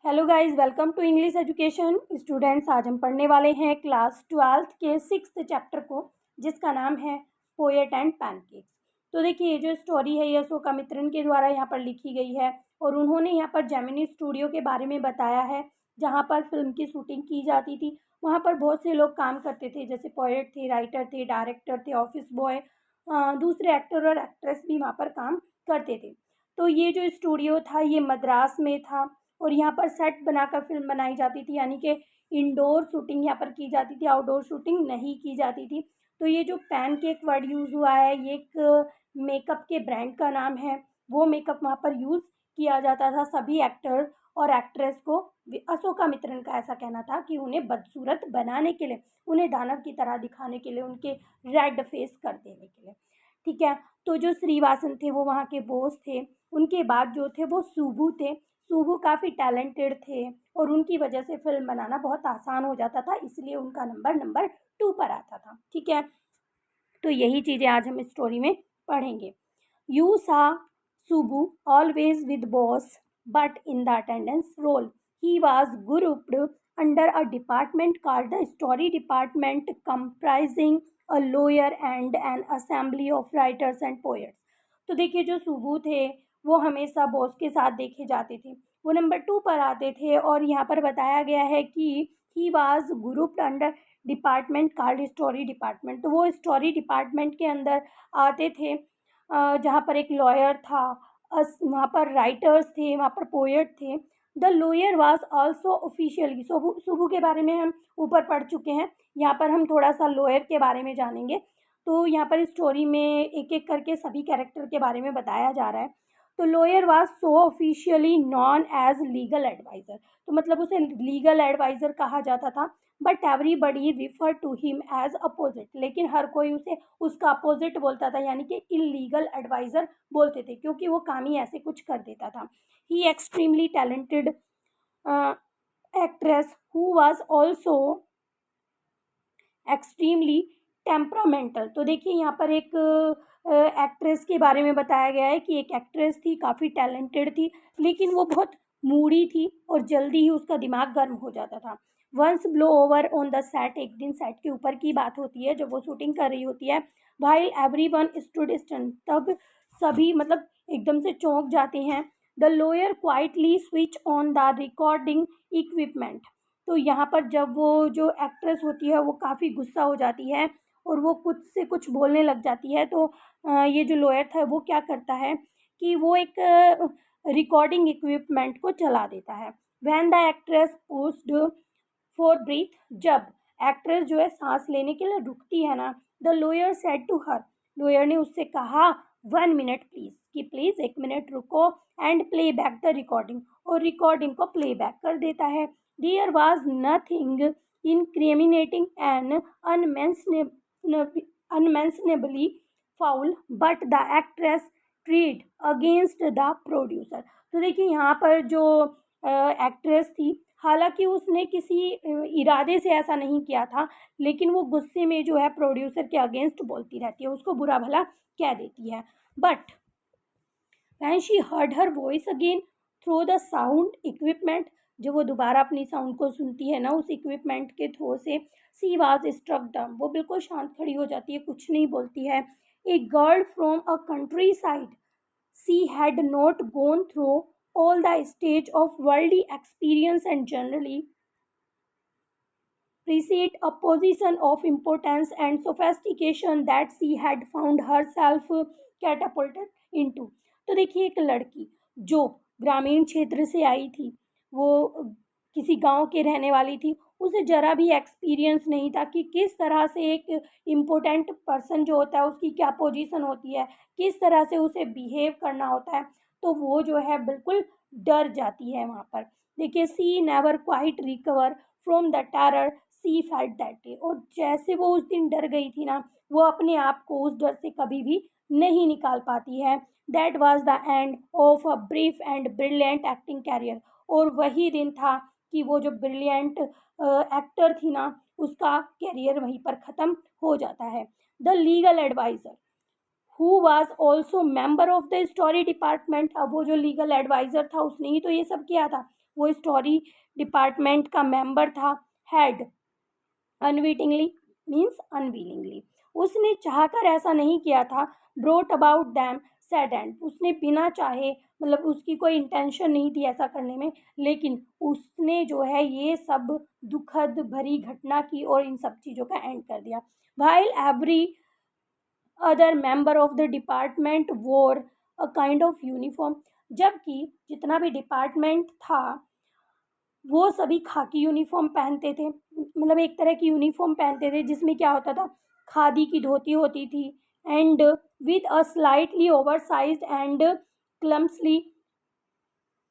Hello guys, welcome to English education students. आज हम पढ़ने वाले हैं क्लास 12th के 6th चैप्टर को, जिसका नाम है पोएट एंड पैनकेक्स। तो देखिए, ये जो स्टोरी है ये अशोकामित्रन के द्वारा यहाँ पर लिखी गई है और उन्होंने यहाँ पर जेमिनी स्टूडियो के बारे में बताया है, जहाँ पर फिल्म की शूटिंग की जाती थी। वहाँ पर बहुत से लोग काम करते थे, जैसे पोएट थे, राइटर थे, डायरेक्टर थे, ऑफिस बॉय, दूसरे एक्टर और एक्ट्रेस भी वहाँ पर काम करते थे। तो ये जो स्टूडियो था ये मद्रास में था और यहाँ पर सेट बनाकर फिल्म बनाई जाती थी, यानी कि इंडोर शूटिंग यहाँ पर की जाती थी, आउटडोर शूटिंग नहीं की जाती थी। तो ये जो पैनकेक वर्ड यूज़ हुआ है ये एक मेकअप के ब्रांड का नाम है। वो मेकअप वहाँ पर यूज़ किया जाता था सभी एक्टर और एक्ट्रेस को। अशोकामित्रन का ऐसा कहना था कि उन्हें बदसूरत बनाने के लिए, उन्हें दानव की तरह दिखाने के लिए, उनके रेड फेस कर देने के लिए। ठीक है, तो जो श्रीवासन थे वो वहाँ के बॉस थे। उनके बाद जो थे वो सुबू थे। सुबू काफ़ी टैलेंटेड थे और उनकी वजह से फिल्म बनाना बहुत आसान हो जाता था, इसलिए उनका नंबर 2 पर आता था। ठीक है, तो यही चीज़ें आज हम स्टोरी में पढ़ेंगे। यू सा Subbu always with boss but in the attendance roll he was grouped under a department called the story department, comprising a lawyer and an assembly of writers and poets। तो देखिए, जो सुबू थे वो हमेशा बॉस के साथ देखे जाते थे, वो नंबर 2 पर आते थे और यहाँ पर बताया गया है कि he was grouped under department called story department. तो वो स्टोरी डिपार्टमेंट के अंदर आते थे, जहाँ पर एक लॉयर था, वहाँ पर राइटर्स थे, वहाँ पर पोएट थे। The lawyer was also officially, Subbu के बारे में हम ऊपर पढ़ चुके हैं, यहाँ पर हम थोड़ा सा लॉयर के बारे में जानेंगे। तो यहाँ पर स्टोरी में एक एक करके सभी कैरेक्टर के बारे में बताया जा रहा है। तो lawyer was so officially known as legal adviser, तो मतलब उसे लीगल एडवाइज़र कहा जाता था। But everybody refer to him as opposite, लेकिन हर कोई उसे उसका अपोजिट बोलता था, यानी कि इलीगल एडवाइज़र बोलते थे, क्योंकि वो काम ही ऐसे कुछ कर देता था। He extremely talented actress who was also extremely temperamental. तो देखिए, यहाँ पर एक एक्ट्रेस के बारे में बताया गया है कि एक एक्ट्रेस थी, काफ़ी टैलेंटेड थी, लेकिन वो बहुत मूडी थी और जल्दी ही उसका दिमाग गर्म हो जाता था। Once blow over on the set, एक दिन सेट के ऊपर की बात होती है जब वो शूटिंग कर रही होती है। While every one stood stun, तब सभी मतलब एकदम से चौंक जाते हैं। The lawyer quietly switch on the recording equipment. तो यहाँ पर जब वो जो एक्ट्रेस होती है वो काफ़ी गुस्सा हो जाती है और वो कुछ से कुछ बोलने लग जाती है। तो ये जो लॉयर था वो क्या करता है कि वो एक रिकॉर्डिंग इक्विपमेंट को चला देता है। When the actress paused for breath, जब एक्ट्रेस जो है सांस लेने के लिए रुकती है ना, the lawyer said to her, लॉयर ने उससे कहा 1 मिनट प्लीज, कि प्लीज 1 मिनट रुको and play back the recording, और रिकॉर्डिंग को प्ले बैक कर देता है। There was nothing incriminating and unmentionably foul but the actress treat against the producer। तो देखिए, यहाँ पर जो एक्ट्रेस थी, हालांकि उसने किसी इरादे से ऐसा नहीं किया था, लेकिन वो गुस्से में जो है प्रोड्यूसर के अगेंस्ट बोलती रहती है, उसको बुरा भला कह देती है। But when she heard her voice again through the sound equipment, जब वो दोबारा अपनी साउंड को सुनती है ना उस इक्विपमेंट के थ्रू से, सी वाज स्ट्रक डम, वो बिल्कुल शांत खड़ी हो जाती है, कुछ नहीं बोलती है। A girl from a countryside, she had not gone through all the stage of worldly experience and generally appreciate a position of importance and sophistication that she had found herself catapulted into। तो देखिए, एक लड़की जो ग्रामीण क्षेत्र से आई थी, वो किसी गांव के रहने वाली थी, उसे जरा भी एक्सपीरियंस नहीं था कि किस तरह से एक इम्पोर्टेंट पर्सन जो होता है उसकी क्या पोजीशन होती है, किस तरह से उसे बिहेव करना होता है। तो वो जो है बिल्कुल डर जाती है वहाँ पर। देखिए, she never quite recover from the terror she felt that day, और जैसे वो उस दिन डर गई थी ना, वो अपने आप को उस डर से कभी भी नहीं निकाल पाती है। That was the end of a brief and brilliant acting career, और वही दिन था कि वो जो ब्रिलियंट एक्टर थी ना, उसका कैरियर वहीं पर ख़त्म हो जाता है। The legal adviser who was also member of the story department, अब वो जो लीगल एडवाइज़र था उसने ही तो ये सब किया था। वो स्टोरी डिपार्टमेंट का मेंबर था, हैड अनविटिंगली मीन्स अनविलिंगली, उसने चाहकर ऐसा नहीं किया था, brought about them sad and, उसने बिना चाहे मतलब उसकी कोई इंटेंशन नहीं थी ऐसा करने में, लेकिन उसने जो है ये सब दुखद भरी घटना की और इन सब चीज़ों का एंड कर दिया। While every other member of the department वोर अ काइंड ऑफ यूनिफॉर्म, जबकि जितना भी डिपार्टमेंट था वो सभी खाकी यूनिफॉर्म पहनते थे, मतलब एक तरह की यूनिफॉर्म पहनते थे जिसमें क्या होता था, खादी की धोती होती थी and with a slightly oversized and clumsily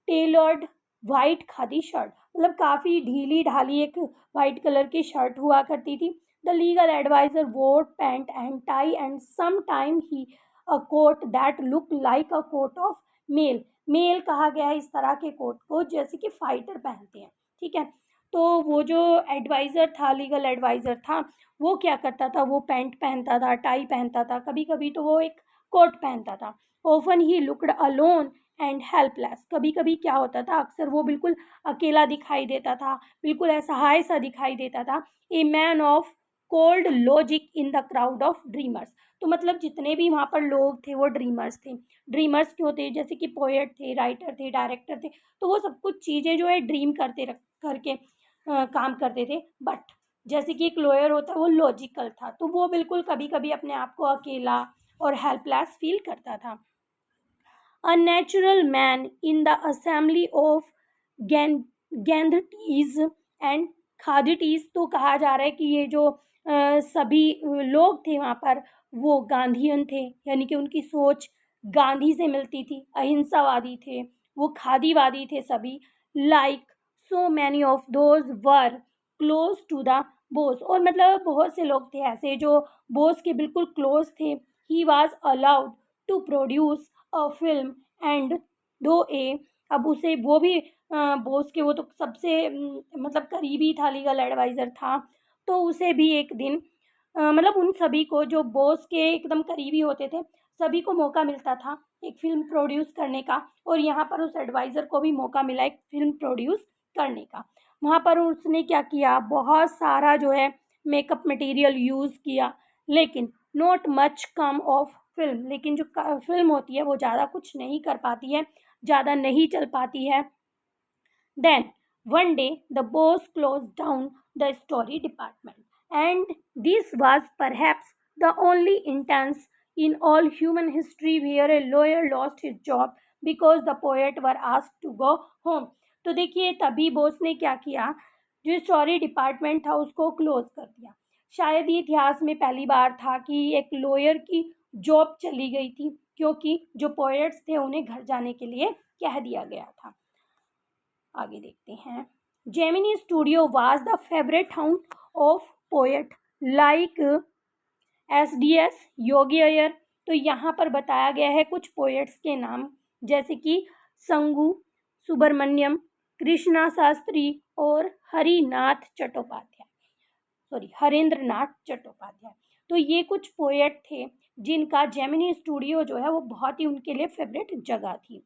tailored white khadi shirt, मतलब काफ़ी ढीली ढाली एक वाइट कलर की शर्ट हुआ करती थी। The legal adviser wore pant and tie and some time he a coat that look like a coat of mail, mail कहा गया है इस तरह के कोट को जैसे कि फाइटर पहनते हैं, ठीक है। तो वो जो एडवाइज़र था, लीगल एडवाइज़र था, वो क्या करता था, वो पैंट पहनता था, टाई पहनता था, कभी कभी तो वो एक कोट पहनता था। Often he looked alone and helpless, कभी कभी क्या होता था, अक्सर वो बिल्कुल अकेला दिखाई देता था, बिल्कुल असहाय सा दिखाई देता था। A man of cold logic in the crowd of dreamers, तो मतलब जितने भी वहाँ पर लोग थे वो ड्रीमर्स थे। ड्रीमर्स क्यों थे, जैसे कि पोएट थे, राइटर थे, डायरेक्टर थे, तो वो सब कुछ चीज़ें जो है ड्रीम करके काम करते थे। बट जैसे कि एक लॉयर होता है वो लॉजिकल था, तो वो बिल्कुल कभी कभी अपने आप को अकेला और हेल्पलेस फील करता था। A natural man in the assembly of Gandhities and Khadities, तो कहा जा रहा है कि ये जो सभी लोग थे वहाँ पर वो गांधीयन थे, यानी कि उनकी सोच गांधी से मिलती थी, अहिंसावादी थे, वो खादीवादी थे सभी। Like so many of those were close to the boss, और मतलब बहुत से लोग थे ऐसे जो बोस के बिल्कुल क्लोज थे। He was allowed to produce a film and though a, अब उसे वो भी बोस के वो तो सबसे मतलब करीबी था, लीगल एडवाइज़र था, तो उसे भी एक दिन मतलब उन सभी को जो बॉस के एकदम करीबी होते थे सभी को मौका मिलता था एक फ़िल्म प्रोड्यूस करने का, और यहाँ पर उस एडवाइज़र को भी मौका मिला एक फ़िल्म प्रोड्यूस करने का। वहाँ पर उसने क्या किया, बहुत सारा जो है मेकअप मटेरियल यूज़ किया, लेकिन not much come of film, लेकिन जो फिल्म होती है वो ज़्यादा कुछ नहीं कर पाती है, ज़्यादा नहीं चल पाती है। Then one day the boss close down the story department and this was perhaps the only instance in all human history where a lawyer lost his job because the poet were asked to go home. तो देखिए तभी boss ने क्या किया, जो story department था उसको close कर दिया। शायद ये इतिहास में पहली बार था कि एक लॉयर की जॉब चली गई थी, क्योंकि जो पोएट्स थे उन्हें घर जाने के लिए कह दिया गया था। आगे देखते हैं। Gemini Studio was the favourite haunt of poet like S Yogi Iyer, तो यहाँ पर बताया गया है कुछ पोएट्स के नाम, जैसे कि संगू सुब्रमण्यम, कृष्णा शास्त्री और हरेंद्र नाथ चट्टोपाध्याय। तो ये कुछ पोएट थे जिनका जेमिनी स्टूडियो जो है वो बहुत ही उनके लिए फेवरेट जगह थी।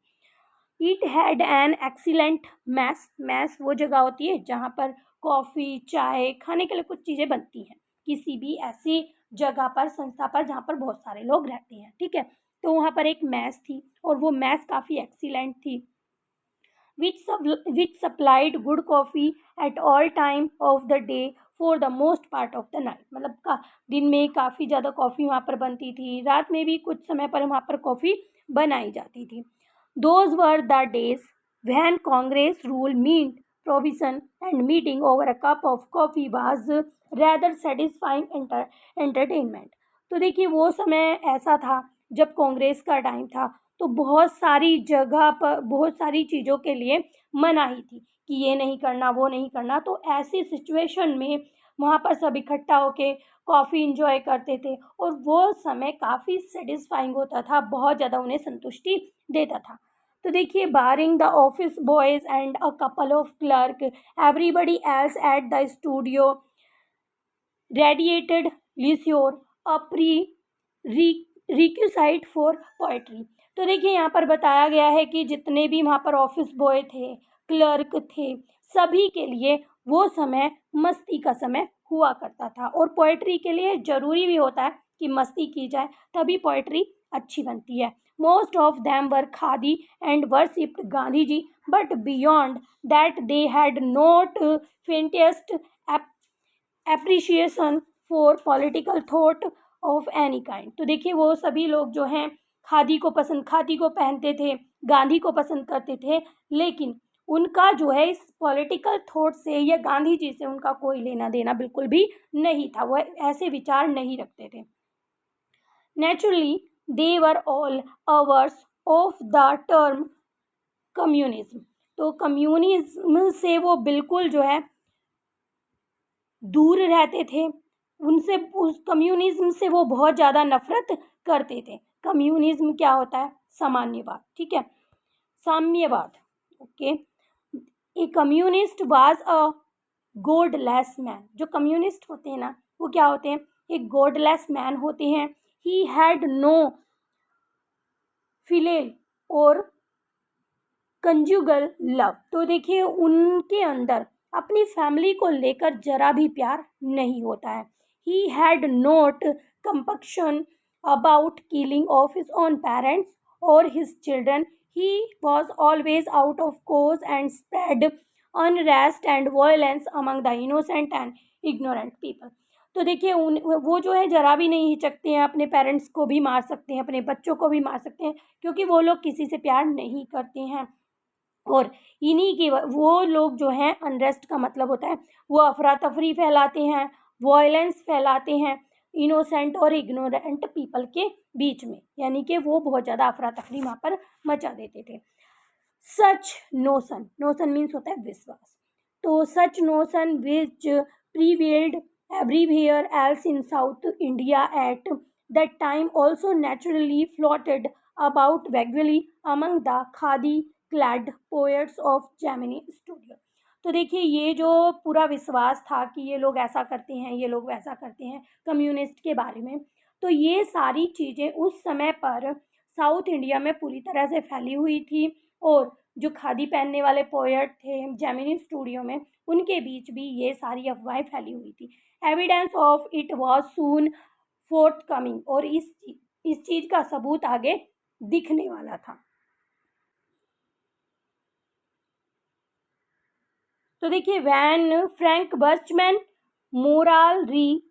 It had an excellent mess, mess वो जगह होती है जहाँ पर कॉफ़ी चाय खाने के लिए कुछ चीज़ें बनती हैं, किसी भी ऐसी जगह पर संस्था पर जहाँ पर बहुत सारे लोग रहते हैं, ठीक है। तो वहाँ पर एक मैस थी और वो मैस काफ़ी एक्सीलेंट थी, which supplied good coffee at all time of the day for the most part of the night, मतलब दिन में काफ़ी ज़्यादा कॉफ़ी वहाँ पर बनती थी, रात में भी कुछ समय पर वहाँ पर कॉफ़ी बनाई जाती थी। Those were the days when Congress rule meant provision and meeting over a cup of coffee was rather satisfying entertainment। तो देखिए वो समय ऐसा था जब कांग्रेस का टाइम था, तो बहुत सारी जगह पर बहुत सारी चीज़ों के लिए मनाही थी कि ये नहीं करना वो नहीं करना, तो ऐसी सिचुएशन में वहाँ पर सब इकट्ठा होके कॉफ़ी इंजॉय करते थे और वो समय काफ़ी सेटिस्फाइंग होता था, बहुत ज़्यादा उन्हें संतुष्टि देता था। तो देखिए barring the office boys and a couple of clerk everybody else at the studio radiated leisure a prerequisite for poetry. तो देखिए यहाँ पर बताया गया है कि जितने भी वहाँ पर ऑफिस बॉय थे, क्लर्क थे, सभी के लिए वो समय मस्ती का समय हुआ करता था। और पोएट्री के लिए ज़रूरी भी होता है कि मस्ती की जाए, तभी पोएट्री अच्छी बनती है। Most of them were khadi and worshipped Gandhi ji, but beyond that they had not faintest appreciation for political thought of any kind. तो देखिए वो सभी लोग जो हैं खादी को पहनते थे, गांधी को पसंद करते थे, लेकिन उनका जो है इस पॉलिटिकल थॉट से या गांधी जी से उनका कोई लेना देना बिल्कुल भी नहीं था, वह ऐसे विचार नहीं रखते थे। Naturally they were all averse of the term communism. तो कम्युनिज्म से वो बिल्कुल जो है दूर रहते थे, उनसे उस कम्युनिज्म से वो बहुत ज़्यादा नफरत करते थे। कम्युनिज्म क्या होता है? सामान्यवाद, ठीक है, साम्यवाद, okay. A communist was a godless man. जो कम्युनिस्ट होते हैं ना, वो क्या होते हैं? एक गॉडलेस मैन होते हैं। ही हैड नो फिलेल और कंजुगल लव। तो देखिए उनके अंदर अपनी फैमिली को लेकर जरा भी प्यार नहीं होता है। He had not compunction about killing of his own parents और his children. He was always out of cause and spread unrest and violence among the innocent and ignorant people. तो देखिए वो जो है जरा भी नहीं हिचकते हैं, अपने पेरेंट्स को भी मार सकते हैं, अपने बच्चों को भी मार सकते हैं, क्योंकि वो लोग किसी से प्यार नहीं करते हैं। और इन्हीं की वो लोग जो हैं, अनरेस्ट का मतलब होता है वो अफरा तफरी फैलाते हैं, वायलेंस फैलाते हैं इनोसेंट और इग्नोरेंट पीपल के बीच में, यानी कि वो बहुत ज़्यादा अफरा तफरी वहाँ पर मचा देते थे। सच नोशन, नोशन मीन्स होता है विश्वास। तो such notion which prevailed everywhere else in South India at that time also naturally floated about vaguely among the khadi clad poets of Gemini studio. तो देखिए ये जो पूरा विश्वास था कि ये लोग ऐसा करते हैं, ये लोग वैसा करते हैं कम्युनिस्ट के बारे में, तो ये सारी चीज़ें उस समय पर साउथ इंडिया में पूरी तरह से फैली हुई थी। और जो खादी पहनने वाले पोएट थे जेमिनी स्टूडियो में, उनके बीच भी ये सारी अफवाहें फैली हुई थी। Evidence of it was soon fourth coming, और इस चीज़ का सबूत आगे दिखने वाला था। तो देखिए वैन फ्रैंक बर्चमैन मोराल री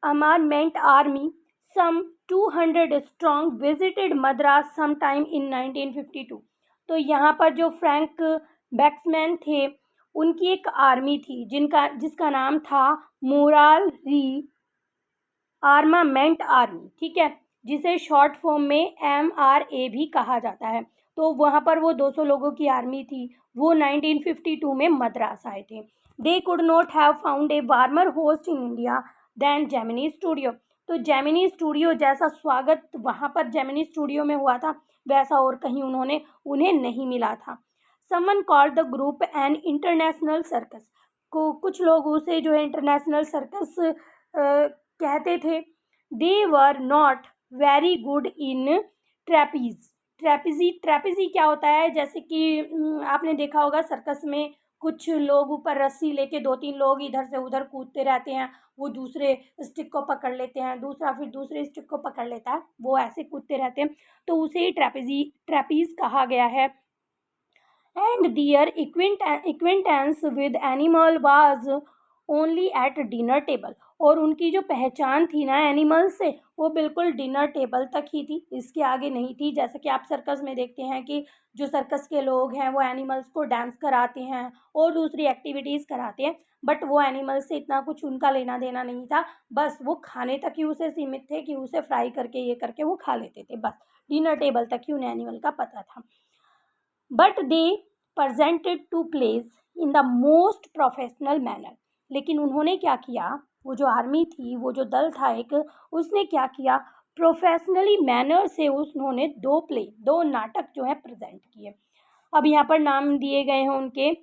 अमारमेंट army some 200 strong visited Madras some time in 1952। तो यहाँ पर जो फ्रैंक बैक्समैन थे, उनकी एक आर्मी थी जिसका नाम था मोराल री आर्मामेंट आर्मी, ठीक है, जिसे शॉर्ट फॉर्म में MRA भी कहा जाता है। तो वहाँ पर वो 200 लोगों की आर्मी थी, वो 1952 में मद्रास आए थे। They could not have found a warmer host in India than Gemini studio. तो जेमिनी स्टूडियो जैसा स्वागत वहाँ पर जेमिनी स्टूडियो में हुआ था, वैसा और कहीं उन्हें नहीं मिला था। Someone called the group an international circus. कुछ लोग उसे जो है इंटरनेशनल सर्कस कहते थे। They were not very good in trapeze क्या होता है? जैसे कि आपने देखा होगा सर्कस में कुछ लोग ऊपर रस्सी लेके 2-3 लोग इधर से उधर कूदते रहते हैं, वो दूसरे स्टिक को पकड़ लेते हैं, दूसरा फिर दूसरे स्टिक को पकड़ लेता है, वो ऐसे कूदते रहते हैं, तो उसे ही ट्रेपीज कहा गया है। And their acquaintance with animal was only at dinner table. और उनकी जो पहचान थी ना एनिमल से, वो बिल्कुल डिनर टेबल तक ही थी, इसके आगे नहीं थी। जैसे कि आप सर्कस में देखते हैं कि जो सर्कस के लोग हैं वो एनिमल्स को डांस कराते हैं और दूसरी एक्टिविटीज़ कराते हैं, बट वो एनिमल से इतना कुछ उनका लेना देना नहीं था, बस वो खाने तक ही उसे सीमित थे कि उसे फ्राई करके ये करके वो खा लेते थे, बस डिनर टेबल तक ही उन्हें एनिमल का पता था। But they presented to plays in the most professional manner। लेकिन उन्होंने क्या किया, वो जो आर्मी थी, वो जो दल था एक, उसने क्या किया, प्रोफेशनली मैनर से उन्होंने 2 नाटक जो है प्रेजेंट किए। अब यहाँ पर नाम दिए गए हैं उनके।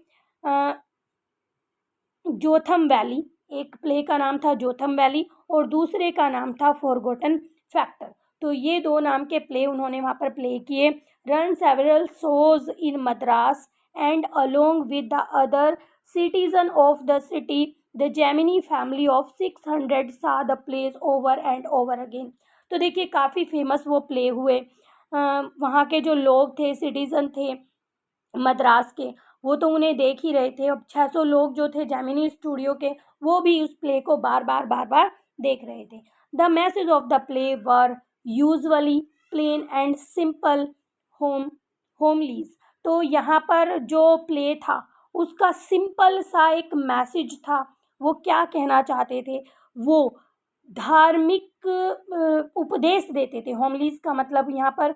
जोथम वैली, एक प्ले का नाम था जोथम वैली और दूसरे का नाम था फॉरगॉटन फैक्टर। तो ये 2 नाम के प्ले उन्होंने वहाँ पर प्ले किए। Run several shows in Madras and along with the other citizen of the city, the Gemini family of 600 saw the plays over and over again. तो देखिए काफ़ी फेमस वो प्ले हुए। वहाँ के जो लोग थे, सिटीज़न थे मद्रास के, वो तो उन्हें देख ही रहे थे। अब 600 लोग जो थे जेमिनी स्टूडियो के, वो भी उस प्ले को बार बार देख रहे थे। The message of the play were usually plain and simple, home homilies. तो यहाँ पर जो प्ले था उसका सिंपल सा एक मैसेज था। वो क्या कहना चाहते थे? वो धार्मिक उपदेश देते थे। होमलीज का मतलब यहाँ पर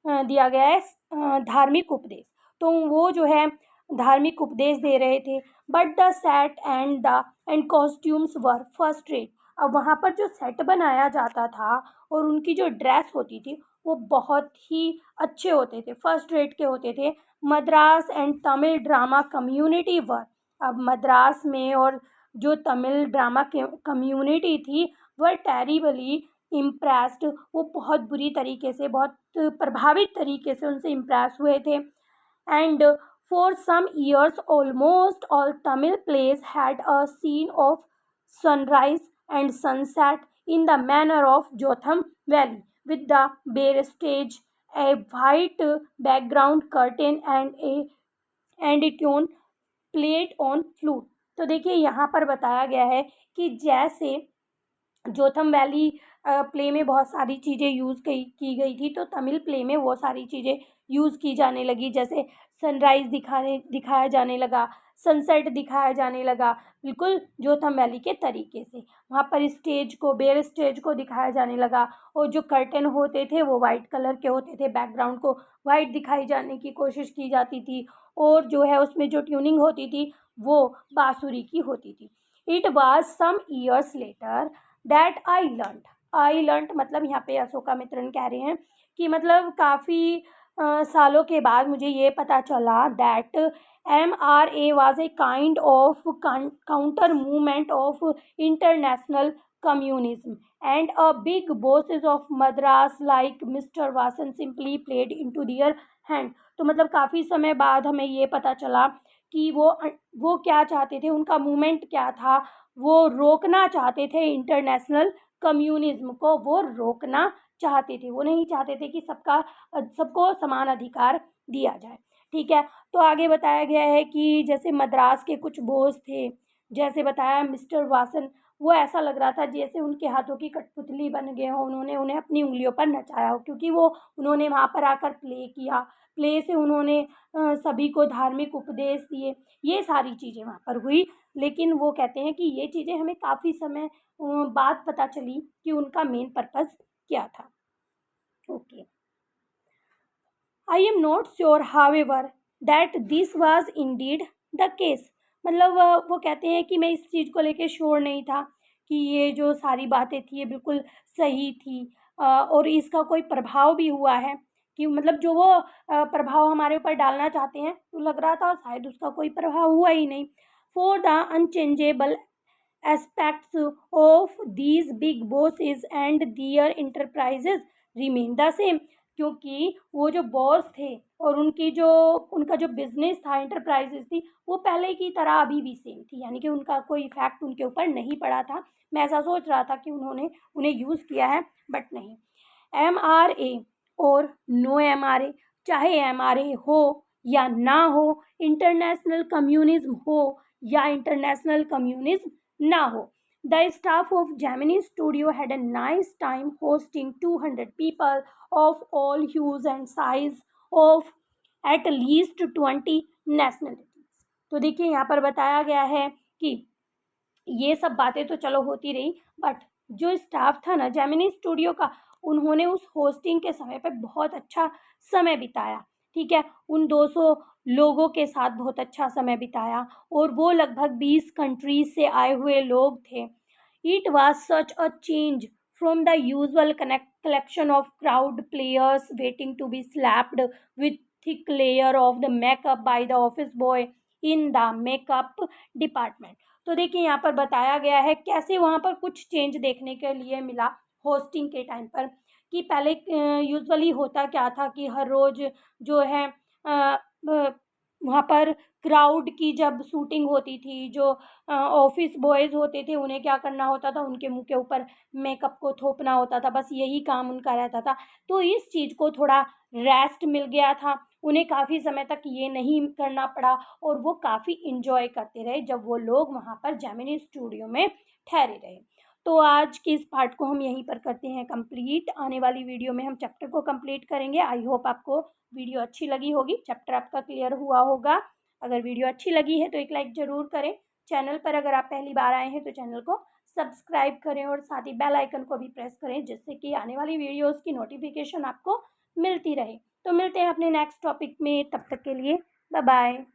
दिया गया है धार्मिक उपदेश। तो वो जो है धार्मिक उपदेश दे रहे थे। But the set and costumes were first rate. अब वहाँ पर जो सेट बनाया जाता था और उनकी जो ड्रेस होती थी वो बहुत ही अच्छे होते थे, फर्स्ट रेट के होते थे। Madras and Tamil drama community were. अब मद्रास में और जो तमिल ड्रामा कम्युनिटी थी वह टेरिबली इम्प्रेस्ड। वो बहुत बुरी तरीके से, बहुत प्रभावित तरीके से उनसे इम्प्रेस हुए थे। And for some years almost all Tamil plays had a scene of sunrise and sunset in the manner of Jotham Valley, with the bare stage, a white background curtain and a tune played on flute। तो देखिए यहाँ पर बताया गया है कि जैसे Jotham valley play में बहुत सारी चीज़ें यूज़ की गई थी, तो तमिल प्ले में वो सारी चीज़ें यूज़ की जाने लगी। जैसे सनराइज़ दिखाया जाने लगा, सनसेट दिखाया जाने लगा, बिल्कुल जोथम वैली के तरीके से। वहाँ पर स्टेज को, बेयर स्टेज को दिखाया जाने लगा और जो कर्टन होते थे वो वाइट कलर के होते थे, बैकग्राउंड को वाइट दिखाई जाने की कोशिश की जाती थी और जो है उसमें जो ट्यूनिंग होती थी वो बांसुरी की होती थी। It was some years later that I learned मतलब यहाँ पे अशोकामित्रन कह रहे हैं कि मतलब काफ़ी सालों के बाद मुझे ये पता चला that MRA was a kind of counter movement of international communism and a big bosses of Madras like mister Vasan simply played into their hand. तो मतलब काफ़ी समय बाद हमें ये पता चला कि वो क्या चाहते थे, उनका मूवमेंट क्या था। वो रोकना चाहते थे इंटरनेशनल कम्युनिज्म को, वो रोकना चाहते थे। वो नहीं चाहते थे कि सबको समान अधिकार दिया जाए। ठीक है, तो आगे बताया गया है कि जैसे मद्रास के कुछ बॉस थे, जैसे बताया मिस्टर वासन, वो ऐसा लग रहा था जैसे उनके हाथों की कठपुतली बन गए हों, उन्होंने उन्हें अपनी उंगलियों पर नचाया हो, क्योंकि उन्होंने वहाँ पर आकर प्ले किया। प्ले से उन्होंने सभी को धार्मिक उपदेश दिए, ये सारी चीज़ें वहाँ पर हुई। लेकिन वो कहते हैं कि ये चीज़ें हमें काफ़ी समय बाद पता चली कि उनका मेन पर्पस क्या था। Okay, I am not sure however that this was Indeed the case. मतलब वो कहते हैं कि मैं इस चीज़ को लेके श्योर नहीं था कि ये जो सारी बातें थी ये बिल्कुल सही थी और इसका कोई प्रभाव भी हुआ है, कि मतलब जो वो प्रभाव हमारे ऊपर डालना चाहते हैं, तो लग रहा था शायद उसका कोई प्रभाव हुआ ही नहीं। For the unchangeable aspects of these big bosses and their enterprises remain the same। क्योंकि वो जो बॉस थे और उनका जो बिजनेस था, एंटरप्राइजेस थी, वो पहले की तरह अभी भी सेम थी, यानी कि उनका कोई इफेक्ट उनके ऊपर नहीं पड़ा था। मैं ऐसा सोच रहा था कि उन्होंने उन्हें यूज़ किया है, बट नहीं। MRA और नो MRA, चाहे MRA हो या ना हो, इंटरनेशनल कम्युनिज्म हो या इंटरनेशनल कम्युनिज्म ना हो, the staff of Gemini Studio had a nice time hosting 200 people of all hues and size of at least 20 nationalities। तो देखिए यहाँ पर बताया गया है कि ये सब बातें तो चलो होती रही, बट जो स्टाफ था ना जेमिनी स्टूडियो का, उन्होंने उस होस्टिंग के समय पे बहुत अच्छा समय बिताया। ठीक है, उन 200 लोगों के साथ बहुत अच्छा समय बिताया और वो लगभग 20 कंट्रीज से आए हुए लोग थे। It was such a change from the usual collection of crowd players waiting to be slapped with thick layer of the makeup by the office boy in the makeup department. तो देखिए यहाँ पर बताया गया है कैसे वहाँ पर कुछ चेंज देखने के लिए मिला होस्टिंग के टाइम पर। कि पहले यूजुअली होता क्या था कि हर रोज़ जो है वहाँ पर क्राउड की जब शूटिंग होती थी, जो ऑफिस बॉयज़ होते थे उन्हें क्या करना होता था, उनके मुँह के ऊपर मेकअप को थोपना होता था, बस यही काम उनका रहता था। तो इस चीज़ को थोड़ा रेस्ट मिल गया था, उन्हें काफ़ी समय तक ये नहीं करना पड़ा और वो काफ़ी एन्जॉय करते रहे जब वो लोग वहाँ पर जेमिनी स्टूडियो में ठहरे रहे। तो आज के इस पार्ट को हम यहीं पर करते हैं कंप्लीट। आने वाली वीडियो में हम चैप्टर को कंप्लीट करेंगे। आई होप आपको वीडियो अच्छी लगी होगी, चैप्टर आपका क्लियर हुआ होगा। अगर वीडियो अच्छी लगी है तो एक लाइक ज़रूर करें। चैनल पर अगर आप पहली बार आए हैं तो चैनल को सब्सक्राइब करें और साथ ही बेल आइकन को भी प्रेस करें, जिससे कि आने वाली वीडियोज़ की नोटिफिकेशन आपको मिलती रहे। तो मिलते हैं अपने नेक्स्ट टॉपिक में, तब तक के लिए बाय बाय।